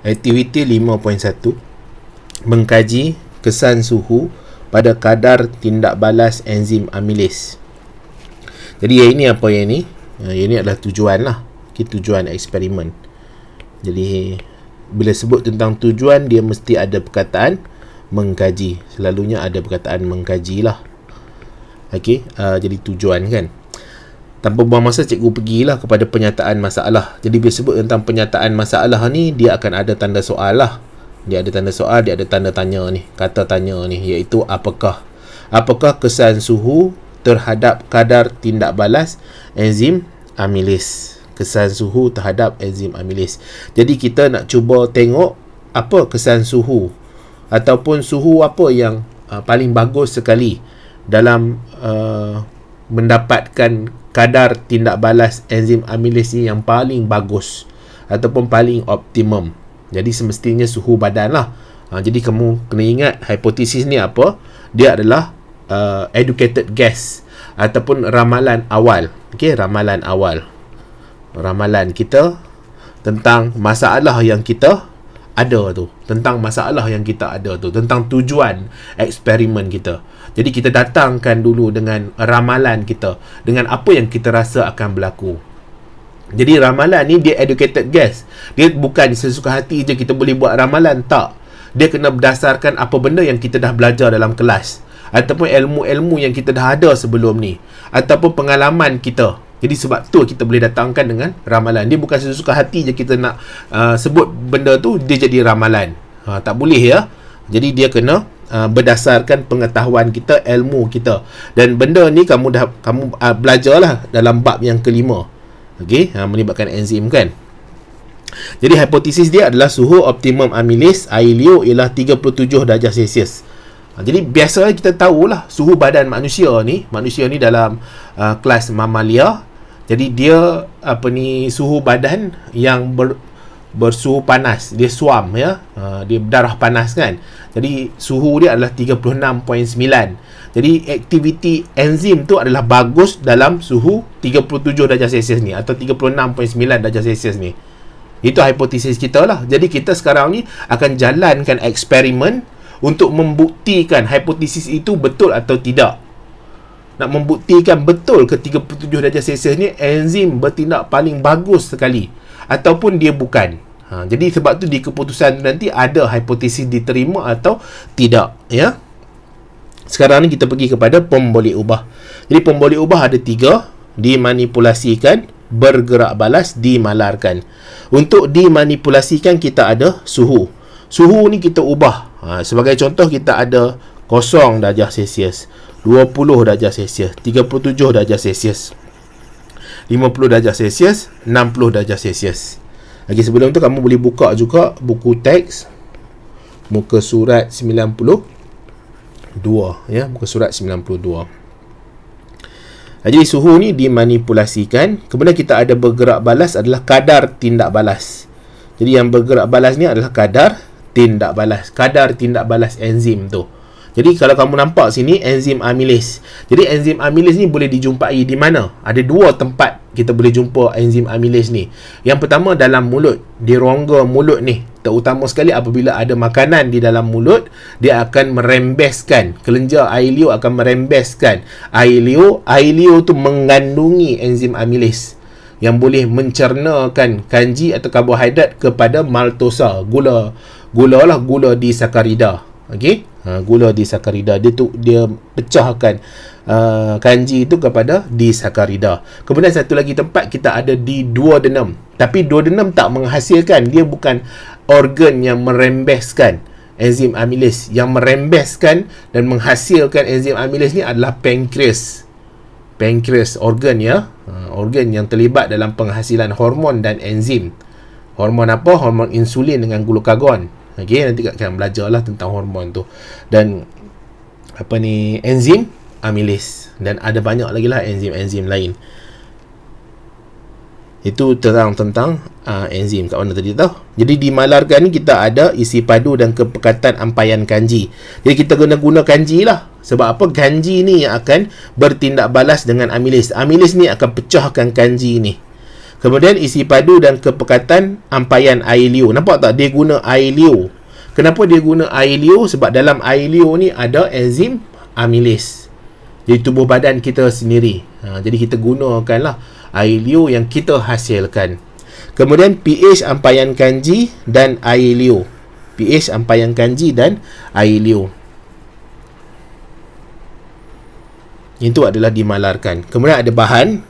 Aktiviti 5.1, mengkaji kesan suhu pada kadar tindak balas enzim amilis. Jadi yang ini apa yang ini? Yang ini adalah tujuan lah. Tujuan eksperimen. Jadi bila sebut tentang tujuan, dia mesti ada perkataan mengkaji. Selalunya ada perkataan mengkaji lah. Jadi tujuan kan. Tanpa buang masa, cikgu pergilah kepada penyataan masalah. Jadi bila sebut tentang penyataan masalah ni, dia akan ada tanda soal lah. Dia ada tanda soal, dia ada tanda tanya ni, kata tanya ni, iaitu apakah kesan suhu terhadap kadar tindak balas enzim amilis. Kesan suhu terhadap enzim amilis. Jadi kita nak cuba tengok apa kesan suhu ataupun suhu apa yang paling bagus sekali dalam mendapatkan kadar tindak balas enzim amilis ni yang paling bagus ataupun paling optimum. Jadi semestinya suhu badan lah. Jadi kamu kena ingat hipotesis ni apa? Dia adalah educated guess ataupun ramalan awal. Ramalan awal. Ramalan kita tentang masalah yang kita ada tu. Tentang masalah yang kita ada tu. Tentang tujuan eksperimen kita. Jadi kita datangkan dulu dengan ramalan kita. Dengan apa yang kita rasa akan berlaku. Jadi ramalan ni dia educated guess. Dia bukan sesuka hati je kita boleh buat ramalan. Tak. Dia kena berdasarkan apa benda yang kita dah belajar dalam kelas. Ataupun ilmu-ilmu yang kita dah ada sebelum ni. Ataupun pengalaman kita. Jadi sebab tu kita boleh datangkan dengan ramalan. Dia bukan sesuka hati je kita nak sebut benda tu, dia jadi ramalan. Tak boleh ya. Jadi dia kena berdasarkan pengetahuan kita, ilmu kita. Dan benda ni kamu belajarlah dalam bab yang kelima. Melibatkan enzim kan. Jadi hipotesis dia adalah suhu optimum amilis air liur ialah 37 darjah Celsius. Jadi biasa kita tahulah suhu badan manusia ni dalam kelas mamalia. Jadi dia suhu badan yang bersuhu panas, dia suam ya. Dia berdarah panas kan. Jadi suhu dia adalah 36.9. Jadi aktiviti enzim tu adalah bagus dalam suhu 37 darjah Celsius ni atau 36.9 darjah Celsius ni. Itu hipotesis kita lah. Jadi kita sekarang ni akan jalankan eksperimen untuk membuktikan hipotesis itu betul atau tidak. Nak membuktikan betul ke 37 darjah Celsius ni enzim bertindak paling bagus sekali ataupun dia bukan. Jadi sebab tu di keputusan nanti ada hipotesis diterima atau tidak ya. Sekarang ni kita pergi kepada pemboleh ubah. Jadi pemboleh ubah ada 3. Dimanipulasikan, bergerak balas, dimalarkan. Untuk dimanipulasikan kita ada suhu. Suhu ni kita ubah. Sebagai contoh kita ada 0 darjah Celsius, 20 darjah Celsius, 37 darjah Celsius, 50 darjah Celsius, 60 darjah Celsius. Sebelum tu kamu boleh buka juga buku teks muka surat 92 ya, muka surat 92. Jadi suhu ni dimanipulasikan. Kemudian kita ada bergerak balas adalah kadar tindak balas. Jadi yang bergerak balas ni adalah kadar tindak balas. Kadar tindak balas enzim tu. Jadi kalau kamu nampak sini enzim amilis. Jadi enzim amilis ni boleh dijumpai di mana? Ada 2 tempat kita boleh jumpa enzim amilis ni. Yang pertama dalam mulut, di rongga mulut ni. Terutama sekali apabila ada makanan di dalam mulut, dia akan merembeskan, kelenjar air liur akan merembeskan air liur. Air liur tu mengandungi enzim amilis yang boleh mencernakan kanji atau karbohidrat kepada maltosa, gula disakarida. Gula disakarida dia pecahkan kanji itu kepada disakarida. Kemudian satu lagi tempat kita ada di duodenum. Tapi duodenum tak menghasilkan, dia bukan organ yang merembeskan enzim amilis. Yang merembeskan dan menghasilkan enzim amilis ni adalah pankreas. Pankreas organ ya. Organ yang terlibat dalam penghasilan hormon dan enzim. Hormon apa? Hormon insulin dengan glukagon. Nanti akan belajarlah tentang hormon tu. Dan enzim amilis. Dan ada banyak lagi lah enzim-enzim lain. Itu tentang enzim kat mana tadi tahu. Jadi di malarkan ni kita ada isi padu dan kepekatan ampaian kanji. Jadi kita kena guna kanji lah. Sebab apa? Kanji ni yang akan bertindak balas dengan amilis. Amilis ni akan pecahkan kanji ni. Kemudian isi padu dan kepekatan ampaian air liur. Nampak tak dia guna air liur? Kenapa dia guna air liur? Sebab dalam air liur ni ada enzim amilase di tubuh badan kita sendiri. Jadi kita gunakanlah air liur yang kita hasilkan. Kemudian pH ampaian kanji dan air liur. pH ampaian kanji dan air liur. Itu adalah dimalarkan. Kemudian ada bahan.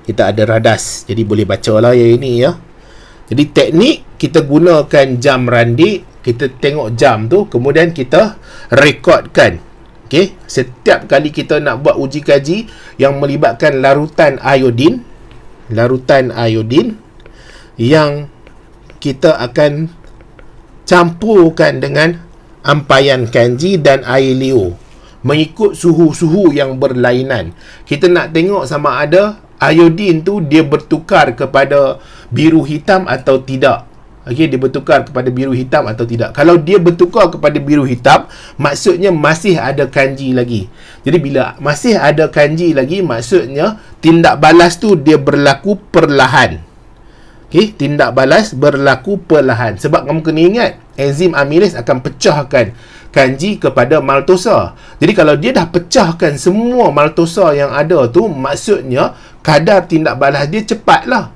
Kita ada radas. Jadi boleh baca lah yang ini ya. Jadi teknik kita gunakan jam randik. Kita tengok jam tu. Kemudian kita rekodkan. Okay. Setiap kali kita nak buat uji kaji yang melibatkan larutan iodin. Larutan iodin. Yang kita akan campurkan dengan ampaian kanji dan air liur. Mengikut suhu-suhu yang berlainan. Kita nak tengok sama ada iodin tu dia bertukar kepada biru hitam atau tidak. Okey, dia bertukar kepada biru hitam atau tidak. Kalau dia bertukar kepada biru hitam, maksudnya masih ada kanji lagi. Jadi bila masih ada kanji lagi, maksudnya tindak balas tu dia berlaku perlahan. Okey, tindak balas berlaku perlahan. Sebab kamu kena ingat, enzim amilase akan pecahkan kanji kepada maltosa. Jadi kalau dia dah pecahkan semua maltosa yang ada tu, maksudnya kadar tindak balas dia cepatlah.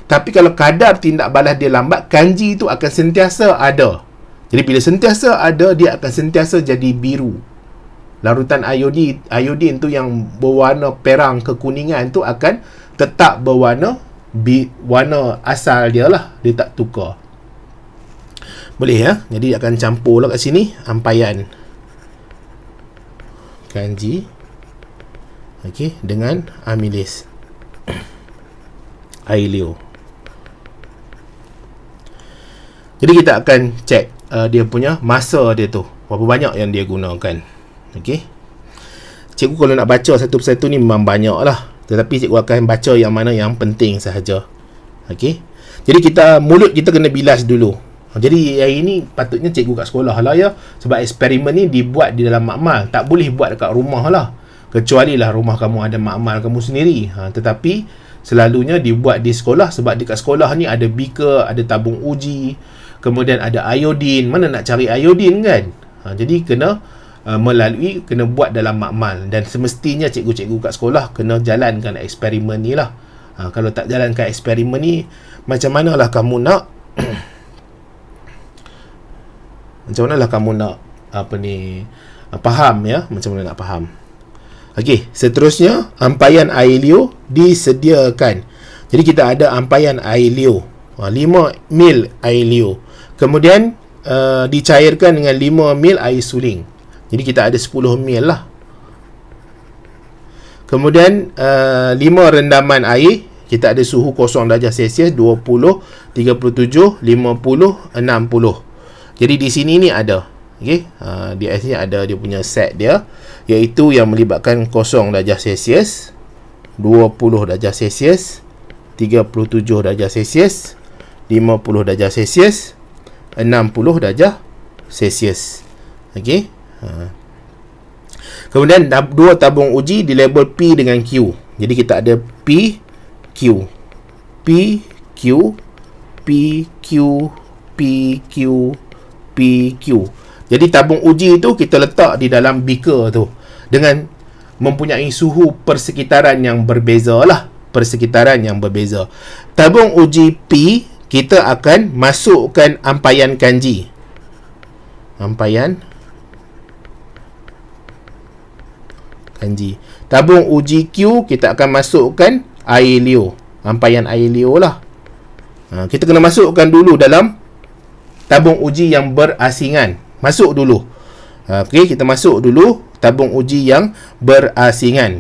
Tapi kalau kadar tindak balas dia lambat, kanji tu akan sentiasa ada. Jadi bila sentiasa ada, dia akan sentiasa jadi biru. Larutan iodin tu yang berwarna perang kekuningan tu akan tetap berwarna warna asal dia lah. Dia tak tukar. Boleh ya. Jadi akan campur lah kat sini ampaian kanji dengan amilase air liur. Jadi kita akan cek dia punya masa dia tu, berapa banyak yang dia gunakan. Cikgu kalau nak baca satu persatu ni memang banyak lah, tetapi cikgu akan baca yang mana yang penting sahaja. Jadi mulut kita kena bilas dulu. Jadi hari ni patutnya cikgu kat sekolah lah ya. Sebab eksperimen ni dibuat di dalam makmal. Tak boleh buat dekat rumah lah. Kecuali lah rumah kamu ada makmal kamu sendiri. Tetapi selalunya dibuat di sekolah. Sebab dekat sekolah ni ada beaker, ada tabung uji, kemudian ada iodin. Mana nak cari iodin kan? Jadi kena kena buat dalam makmal. Dan semestinya cikgu-cikgu kat sekolah kena jalankan eksperimen ni lah. Kalau tak jalankan eksperimen ni, macam manalah kamu nak macam manalah kamu nak faham ya, macam mana nak faham. Seterusnya ampaian air liur disediakan. Jadi kita ada ampaian air liur 5 mil air liur. Kemudian dicairkan dengan 5 mil air suling. Jadi kita ada 10 mil lah. Kemudian 5 rendaman air. Kita ada suhu 0 darjah Celsius, 20, 37, 50, 60. Jadi di sini ni ada, di sini ada dia punya set dia, iaitu yang melibatkan 0 darjah Celsius, 20 darjah Celsius, 37 darjah Celsius, 50 darjah Celsius, 60 darjah Celsius. Kemudian 2 tabung uji di label P dengan Q. Jadi kita ada P, Q, P, Q, P, Q, P, Q, PQ. Jadi tabung uji tu kita letak di dalam beaker tu dengan mempunyai suhu persekitaran yang berbeza lah. Persekitaran yang berbeza. Tabung uji P, kita akan masukkan ampaian kanji. Ampaian kanji. Tabung uji Q, kita akan masukkan air liur. Ampaian air liur lah. Kita kena masukkan dulu dalam tabung uji yang berasingan. Masuk dulu. Kita masuk dulu tabung uji yang berasingan.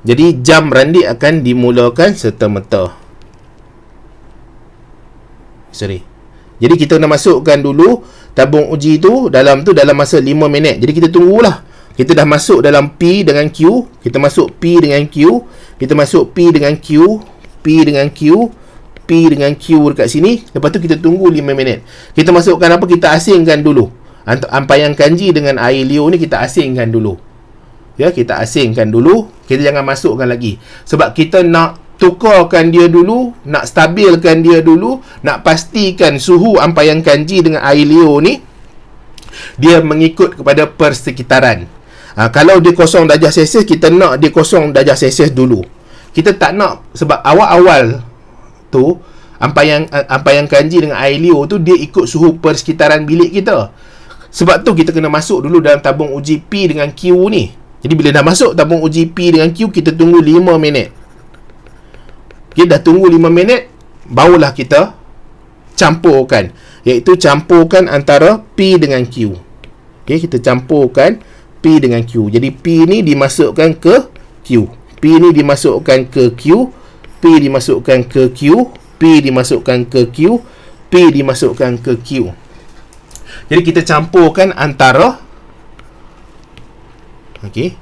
Jadi jam randik akan dimulakan serta-merta. Jadi kita nak masukkan dulu tabung uji tu dalam masa 5 minit. Jadi kita tunggulah. Kita dah masuk dalam P dengan Q. Kita masuk P dengan Q. Kita masuk P dengan Q. P dengan Q. P dengan Q dekat sini. Lepas tu kita tunggu 5 minit. Kita masukkan apa? Kita asingkan dulu. Ampaian kanji dengan air liur ni kita asingkan dulu. Ya, kita asingkan dulu, kita jangan masukkan lagi. Sebab kita nak tukarkan dia dulu, nak stabilkan dia dulu, nak pastikan suhu ampaian kanji dengan air liur ni dia mengikut kepada persekitaran. Kalau dia 0 darjah Celsius, kita nak dia 0 darjah Celsius dulu. Kita tak nak, sebab awal-awal tu ampaian kanji dengan air liur tu dia ikut suhu persekitaran bilik kita. Sebab tu kita kena masuk dulu dalam tabung uji P dengan Q ni. Jadi bila dah masuk tabung uji P dengan Q, kita tunggu 5 minit. Okay, dah tunggu 5 minit, barulah kita campurkan, iaitu campurkan antara P dengan Q. Okay, kita campurkan P dengan Q. Jadi P ni dimasukkan ke Q, P ni dimasukkan ke Q, P dimasukkan ke Q, P dimasukkan ke Q, P dimasukkan ke Q. Jadi kita campurkan antara, okey,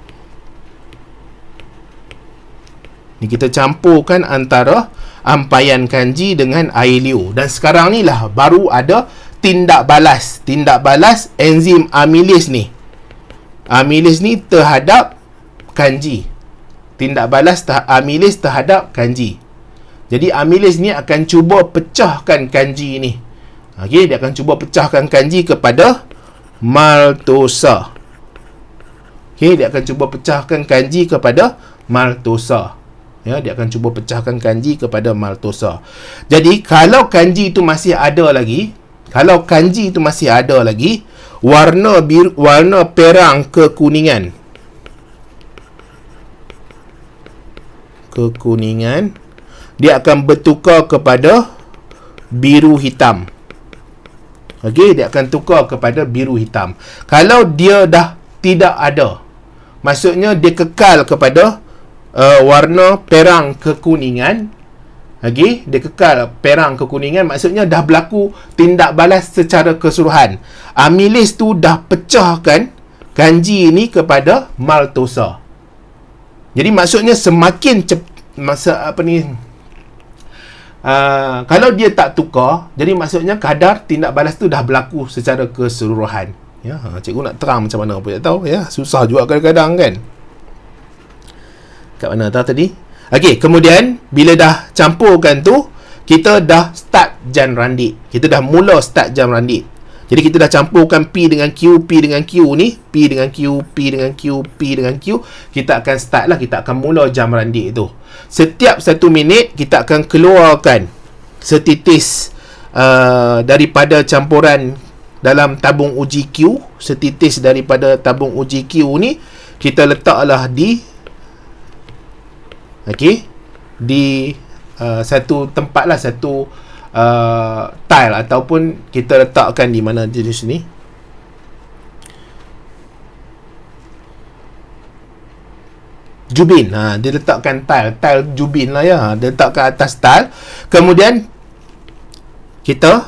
ni kita campurkan antara ampaian kanji dengan air liur. Dan sekarang ni lah baru ada tindak balas enzim amilase ni. Amilase ni terhadap kanji. Tindak balas amilase terhadap kanji. Jadi amilase ni akan cuba pecahkan kanji ni. Okey, dia akan cuba pecahkan kanji kepada maltosa. Okey, dia akan cuba pecahkan kanji kepada maltosa. Ya, dia akan cuba pecahkan kanji kepada maltosa. Jadi kalau kanji itu masih ada lagi, warna biru, warna perang kekuningan, dia akan bertukar kepada biru hitam. Okey, dia akan tukar kepada biru hitam. Kalau dia dah tidak ada, maksudnya dia kekal kepada warna perang kekuningan. Okey, dia kekal perang kekuningan, maksudnya dah berlaku tindak balas secara keseluruhan. Amilase tu dah pecahkan kanji ni kepada maltosa. Jadi maksudnya semakin kalau dia tak tukar, jadi maksudnya kadar tindak balas tu dah berlaku secara keseluruhan. Ya, cikgu nak terang macam mana pun tak tahu, ya, susah juga kadang-kadang kan. Kat mana tadi? Okey, kemudian bila dah campurkan tu, kita dah start jam randik. Kita dah mula start jam randik. Jadi kita dah campurkan P dengan Q, P dengan Q ni, P dengan Q, P dengan Q, P dengan Q. Kita akan start lah, kita akan mula jam randik tu. Setiap 1 minit, kita akan keluarkan setitis daripada campuran dalam tabung uji Q. Setitis daripada tabung uji Q ni, kita letaklah di satu tempat lah, satu tile, ataupun kita letakkan di mana di sini. Jubin. Dia letakkan tile jubin lah, ya. Dia letakkan atas tile. Kemudian kita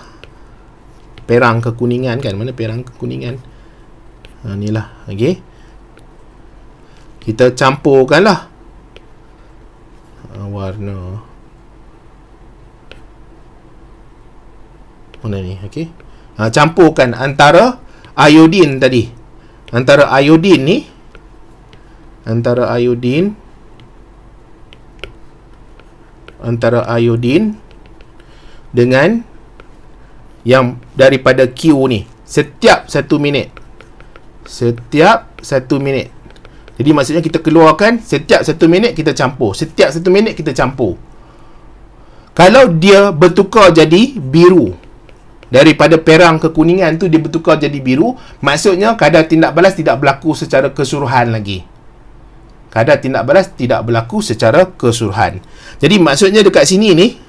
perang kekuningan kan. Mana perang kekuningan? Ni lah. Okey. Kita campurkan lah warna mana ni. Okey. Campurkan antara iodin tadi. Antara iodin dengan yang daripada Q ni setiap 1 minit. Jadi maksudnya kita keluarkan setiap 1 minit kita campur. Setiap 1 minit kita campur. Kalau dia bertukar jadi biru, daripada perang kekuningan tu dia bertukar jadi biru, maksudnya kadar tindak balas tidak berlaku secara keseluruhan lagi. Jadi maksudnya dekat sini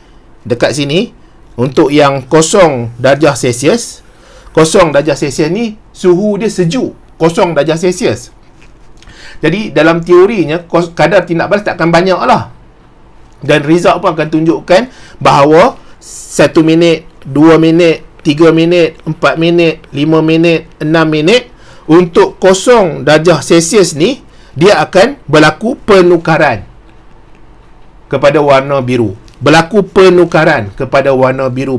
untuk yang 0 darjah Celsius, 0 darjah Celsius ni suhu dia sejuk, 0 darjah Celsius. Jadi dalam teorinya kadar tindak balas tak akan banyak lah. Dan result pun akan tunjukkan bahawa 1 minit, 2 minit, 3 minit, 4 minit, 5 minit, 6 minit, untuk 0 darjah Celsius ni dia akan berlaku penukaran kepada warna biru. Penukaran kepada warna biru.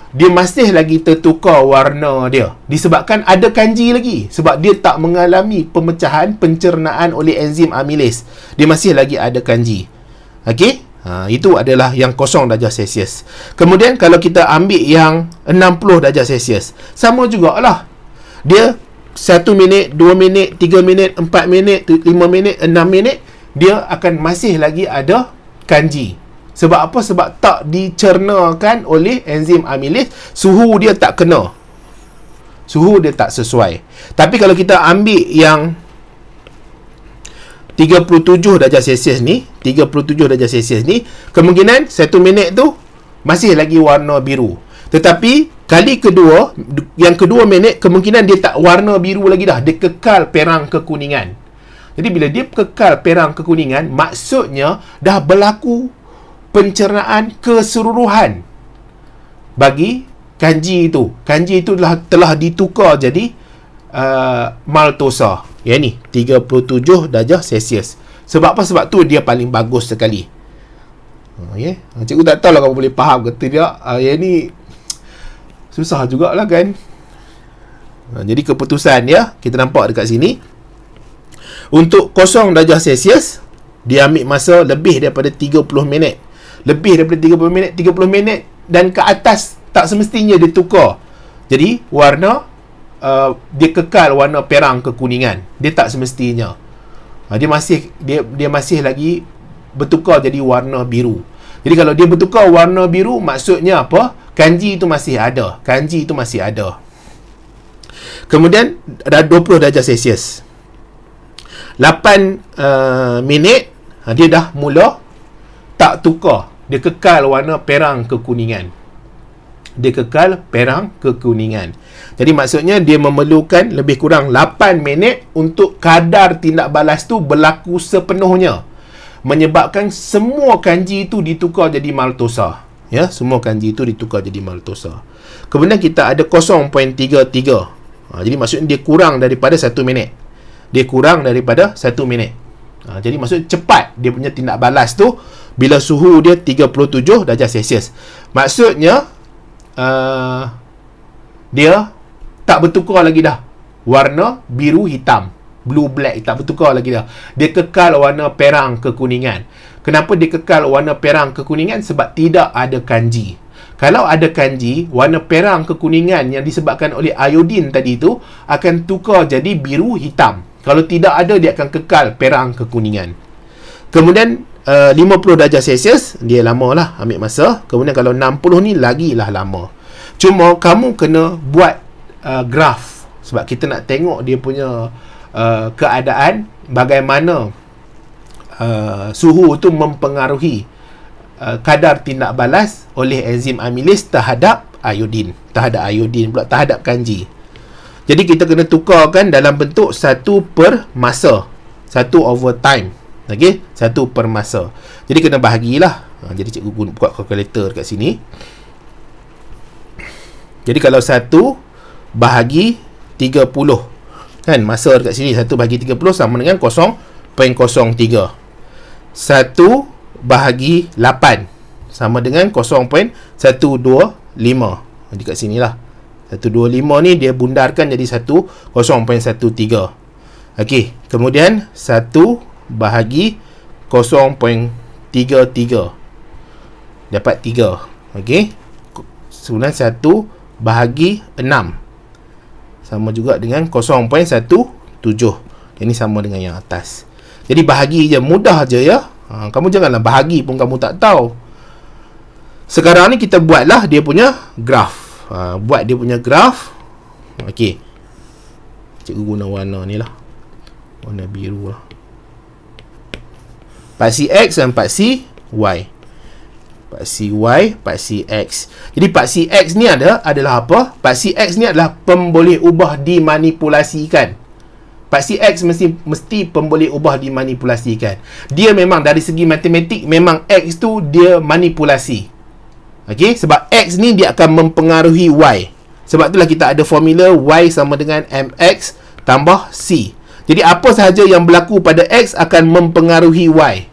dia masih lagi tertukar warna dia disebabkan ada kanji lagi, sebab dia tak mengalami pemecahan pencernaan oleh enzim amilase. Dia masih lagi ada kanji. Okey, itu adalah yang 0 darjah Celsius. Kemudian kalau kita ambil yang 60 darjah Celsius, sama jugalah. Dia 1 minit, 2 minit, 3 minit, 4 minit, 5 minit, 6 minit, dia akan masih lagi ada kanji. Sebab apa? Sebab tak dicernakan oleh enzim amilase. Suhu dia tak kena. Suhu dia tak sesuai. Tapi kalau kita ambil yang 37 darjah Celsius ni, 37 darjah Celsius ni, kemungkinan 1 minit tu masih lagi warna biru. Tetapi kali kedua, yang kedua minit, kemungkinan dia tak warna biru lagi dah. Dia kekal perang kekuningan. Jadi bila dia kekal perang kekuningan, maksudnya dah berlaku pencernaan keseluruhan bagi kanji itu. Kanji itu telah ditukar jadi maltosa. Yang ni 37 darjah Celsius. Sebab apa? Sebab tu dia paling bagus sekali. Okay? Cikgu tak tahu lah kamu boleh faham ke tidak. Yang ni susah jugalah kan. Jadi keputusan dia kita nampak dekat sini. Untuk 0 darjah Celsius, dia ambil masa lebih daripada 30 minit. Lebih daripada 30 minit, 30 minit dan ke atas tak semestinya dia tukar. Jadi warna dia kekal warna perang kekuningan. Dia tak semestinya. Dia masih lagi bertukar jadi warna biru. Jadi kalau dia bertukar warna biru, maksudnya apa? Kanji itu masih ada. Kanji itu masih ada. Kemudian ada 20 darjah Celsius. 8 minit dia dah mula tak tukar. Dia kekal warna perang kekuningan. Dia kekal perang kekuningan. Jadi maksudnya dia memerlukan lebih kurang 8 minit untuk kadar tindak balas tu berlaku sepenuhnya, menyebabkan semua kanji itu ditukar jadi maltosa. Ya, semua kanji itu ditukar jadi maltosa. Kemudian kita ada 0.33. Jadi maksudnya dia kurang daripada 1 minit. Dia kurang daripada 1 minit. Jadi maksudnya cepat dia punya tindak balas tu bila suhu dia 37 darjah Celsius. Maksudnya dia tak bertukar lagi dah warna biru hitam, blue black, tak bertukar lagi dah. Dia kekal warna perang kekuningan. Kenapa dia kekal warna perang kekuningan? Sebab tidak ada kanji. Kalau ada kanji, warna perang kekuningan yang disebabkan oleh iodin tadi tu akan tukar jadi biru hitam. Kalau tidak ada, dia akan kekal perang kekuningan. Kemudian 50 darjah Celsius, dia lama lah ambil masa. Kemudian kalau 60 ni lagilah lama. Cuma kamu kena buat graf, sebab kita nak tengok dia punya keadaan bagaimana suhu tu mempengaruhi kadar tindak balas oleh enzim amilase terhadap iodin, terhadap kanji. Jadi kita kena tukarkan dalam bentuk 1 per masa, 1 over time. Okey, 1 per masa. Jadi kena bahagilah. Jadi cikgu buat kalkulator kat sini. Jadi kalau 1 bahagi 30, kan, masa dekat sini 1 bahagi 30 sama dengan 0.03. 1 bahagi 8 sama dengan 0.125. Jadi kat sinilah 125 ni dia bundarkan jadi 0.13. Okey, kemudian 1 bahagi 0.33 dapat 3. Okey, kemudian 1 bahagi 6 sama juga dengan 0.17. Ini sama dengan yang atas. Jadi bahagi je, mudah je ya. Kamu janganlah bahagi pun kamu tak tahu. Sekarang ni kita buatlah dia punya graf. Buat dia punya graf. Okey, cikgu guna warna ni lah, warna biru lah. Paksi X dan paksi Y. Paksi Y, paksi X. Jadi paksi X ni adalah apa? Paksi X ni adalah pemboleh ubah dimanipulasikan. Paksi X mesti pemboleh ubah dimanipulasikan. Dia memang dari segi matematik, memang X tu dia manipulasi. Okey, sebab X ni dia akan mempengaruhi Y. Sebab itulah kita ada formula Y sama dengan MX tambah C. Jadi apa sahaja yang berlaku pada X akan mempengaruhi Y.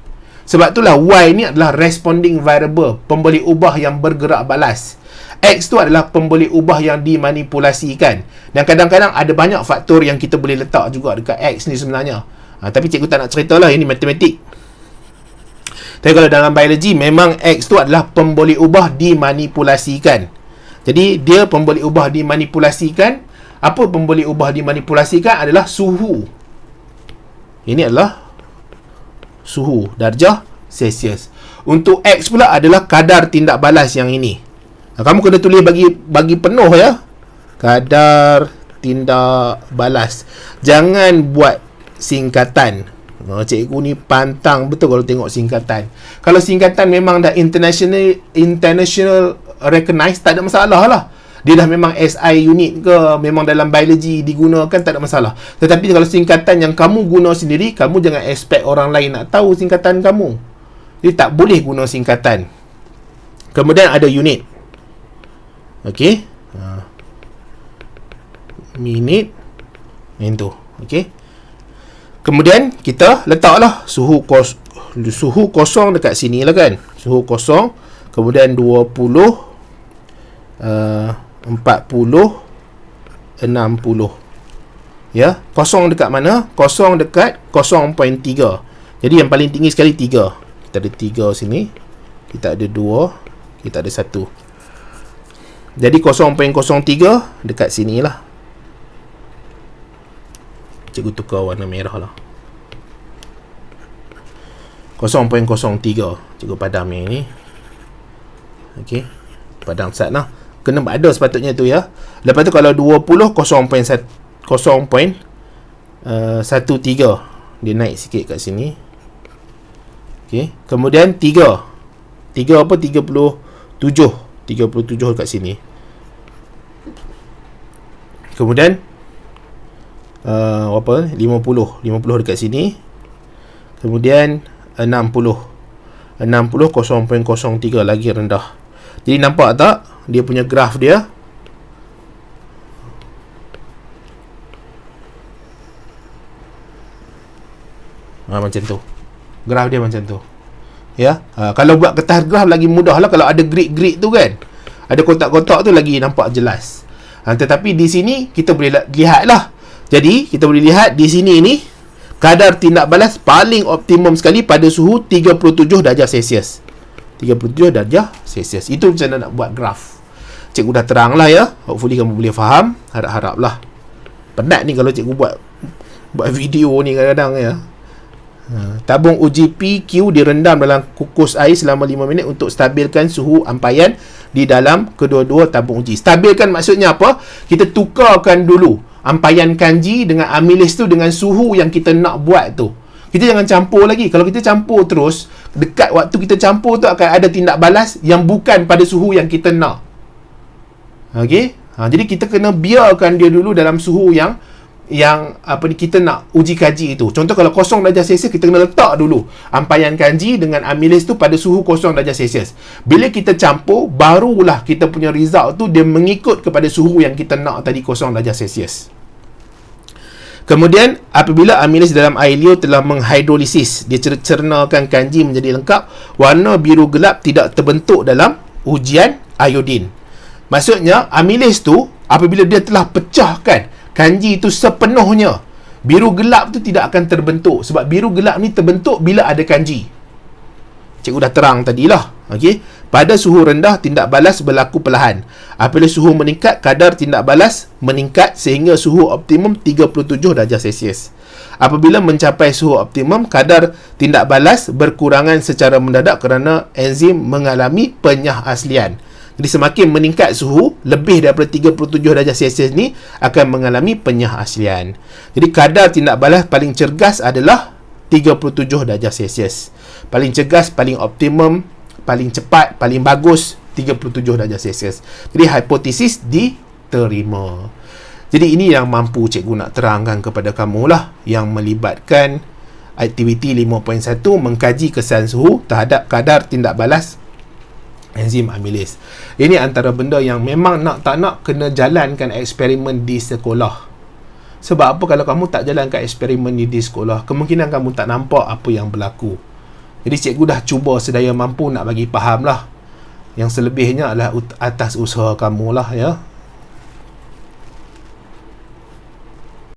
Sebab itulah Y ni adalah responding variable, pemboleh ubah yang bergerak balas. X tu adalah pemboleh ubah yang dimanipulasikan. Dan kadang-kadang ada banyak faktor yang kita boleh letak juga dekat X ni sebenarnya. Tapi cikgu tak nak cerita lah, ini matematik. Tapi kalau dalam biologi, memang X tu adalah pemboleh ubah dimanipulasikan. Jadi dia pemboleh ubah dimanipulasikan. Apa pemboleh ubah dimanipulasikan? Adalah suhu. Ini adalah suhu, darjah Celsius. Untuk X pula adalah kadar tindak balas yang ini. Kamu kena tulis bagi penuh ya. Kadar tindak balas. Jangan buat singkatan. Cikgu ni pantang betul kalau tengok singkatan. Kalau singkatan memang dah international recognized, tak ada masalah lah. Dia dah memang SI unit ke, memang dalam biologi digunakan, tak ada masalah. Tetapi kalau singkatan yang kamu guna sendiri, kamu jangan expect orang lain nak tahu singkatan kamu. Jadi tak boleh guna singkatan. Kemudian ada unit. Okey. Minit. Itu. Okey. Kemudian kita letaklah suhu kosong dekat sini lah kan. Suhu kosong. Kemudian 20, 40, 60. Ya, kosong dekat mana? Kosong dekat 0.3. Jadi yang paling tinggi sekali 3. Kita ada 3 sini. Kita ada 2. Kita ada 1. Jadi 0.03 dekat sini lah. Cikgu tukar warna merah lah. 0.03. Cikgu padam yang ni. Okey. Padam sat lah. Kena ada sepatutnya tu ya. Lepas tu kalau 20, 0.13. Dia naik sikit kat sini. Okey. Kemudian 3. 3 apa? 37 dekat sini. Kemudian 50 dekat sini. Kemudian 60 0.03 lagi rendah. Jadi nampak tak dia punya graf dia? Macam tu. Graf dia macam tu. Ya, kalau buat kertas graf lagi mudah lah. Kalau ada grid-grid tu kan, ada kotak-kotak tu lagi nampak jelas. Tetapi di sini kita boleh lihat lah. Jadi kita boleh lihat di sini ni kadar tindak balas paling optimum sekali pada suhu 37 darjah Celsius. 37 darjah Celsius. Itu macam mana nak buat graf. Cikgu dah terang lah ya. Hopefully kamu boleh faham. Harap-harap lah. Penat ni kalau cikgu buat video ni kadang-kadang ya. Tabung uji PQ direndam dalam kukus air selama 5 minit untuk stabilkan suhu ampaian di dalam kedua-dua tabung uji. Stabilkan maksudnya apa? Kita tukarkan dulu ampaian kanji dengan amylis tu dengan suhu yang kita nak buat tu. Kita jangan campur lagi. Kalau kita campur terus, dekat waktu kita campur tu akan ada tindak balas yang bukan pada suhu yang kita nak. Okey? Jadi kita kena biarkan dia dulu dalam suhu yang kita nak uji kaji itu. Contoh kalau 0 darjah Celsius, kita kena letak dulu ampaian kanji dengan amylis tu pada suhu 0 darjah Celsius. Bila kita campur, barulah kita punya result tu dia mengikut kepada suhu yang kita nak tadi 0 darjah Celsius. Kemudian apabila amylis dalam air liur telah menghidrolisis, dia cernakan kanji menjadi lengkap, warna biru gelap tidak terbentuk dalam ujian iodin. Maksudnya amylis tu apabila dia telah pecahkan kanji itu sepenuhnya, biru gelap tu tidak akan terbentuk. Sebab biru gelap ni terbentuk bila ada kanji. Cikgu dah terang tadilah. Okey. Pada suhu rendah, tindak balas berlaku perlahan. Apabila suhu meningkat, kadar tindak balas meningkat sehingga suhu optimum 37 darjah Celsius. Apabila mencapai suhu optimum, kadar tindak balas berkurangan secara mendadak kerana enzim mengalami penyahaslian. Jadi semakin meningkat suhu lebih daripada 37 darjah Celsius ni akan mengalami penyahaslian. Jadi kadar tindak balas paling cergas adalah 37 darjah Celsius. Paling cergas, paling optimum, paling cepat, paling bagus 37 darjah Celsius. Jadi hipotesis diterima. Jadi ini yang mampu cikgu nak terangkan kepada kamu lah, yang melibatkan aktiviti 5.1 mengkaji kesan suhu terhadap kadar tindak balas enzim amylis. Ini antara benda yang memang nak tak nak kena jalankan eksperimen di sekolah. Sebab apa? Kalau kamu tak jalankan eksperimen ni di sekolah, kemungkinan kamu tak nampak apa yang berlaku. Jadi cikgu dah cuba sedaya mampu nak bagi faham lah. Yang selebihnya adalah atas usaha kamu lah ya.